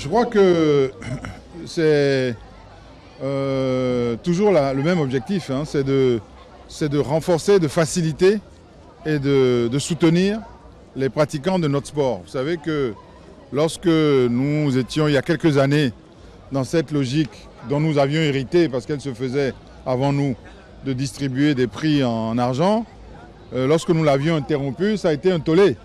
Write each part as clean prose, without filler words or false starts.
Je crois que c'est toujours le même objectif, hein, c'est de renforcer, de faciliter et de soutenir les pratiquants de notre sport. Vous savez que lorsque nous étions il y a quelques années dans cette logique dont nous avions hérité, parce qu'elle se faisait avant nous, de distribuer des prix en argent, lorsque nous l'avions interrompu, ça a été un tollé.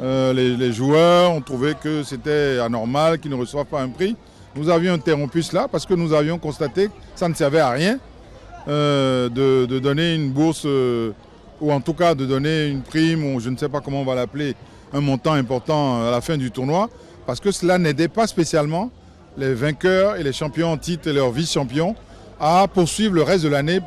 Les joueurs ont trouvé que c'était anormal qu'ils ne reçoivent pas un prix. Nous avions interrompu cela parce que nous avions constaté que ça ne servait à rien de donner une bourse ou en tout cas de donner une prime ou je ne sais pas comment on va l'appeler, un montant important à la fin du tournoi parce que cela n'aidait pas spécialement les vainqueurs et les champions en titre et leurs vice-champions à poursuivre le reste de l'année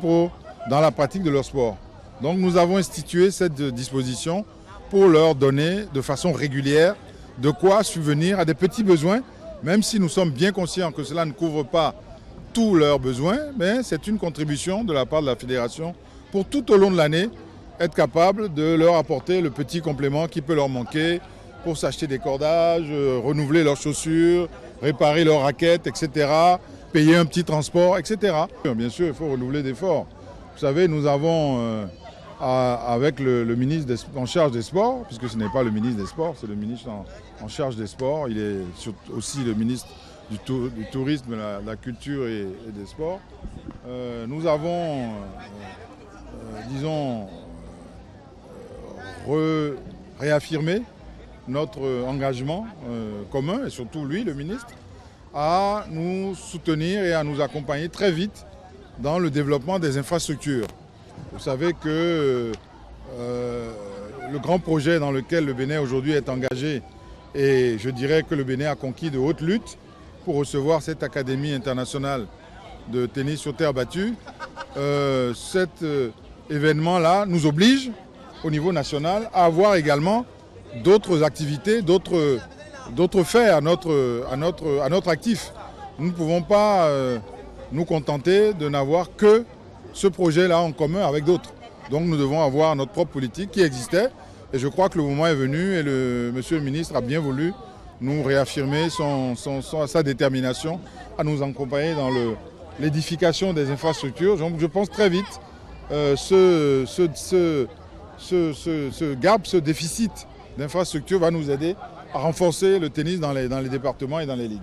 dans la pratique de leur sport. Donc nous avons institué cette disposition pour leur donner de façon régulière de quoi subvenir à des petits besoins, même si nous sommes bien conscients que cela ne couvre pas tous leurs besoins, mais c'est une contribution de la part de la fédération pour tout au long de l'année être capable de leur apporter le petit complément qui peut leur manquer pour s'acheter des cordages, renouveler leurs chaussures, réparer leurs raquettes, etc., payer un petit transport, etc. Bien sûr, il faut renouveler d'efforts. Vous savez, nous avons, avec le ministre en charge des sports, puisque ce n'est pas le ministre des Sports, c'est le ministre en charge des sports, il est aussi le ministre du tourisme, de la culture et des sports. Nous avons, disons, réaffirmé notre engagement commun, et surtout lui, le ministre, à nous soutenir et à nous accompagner très vite dans le développement des infrastructures. Vous savez que le grand projet dans lequel le Bénin aujourd'hui est engagé, et je dirais que le Bénin a conquis de haute lutte pour recevoir cette Académie internationale de tennis sur terre battue, cet événement-là nous oblige au niveau national à avoir également d'autres activités, d'autres faits à notre actif. Nous ne pouvons pas nous contenter de n'avoir que ce projet-là en commun avec d'autres. Donc nous devons avoir notre propre politique qui existait et je crois que le moment est venu et monsieur le ministre a bien voulu nous réaffirmer sa détermination à nous accompagner dans l'édification des infrastructures. Donc je pense très vite ce gap, ce déficit d'infrastructures va nous aider à renforcer le tennis dans les départements et dans les ligues.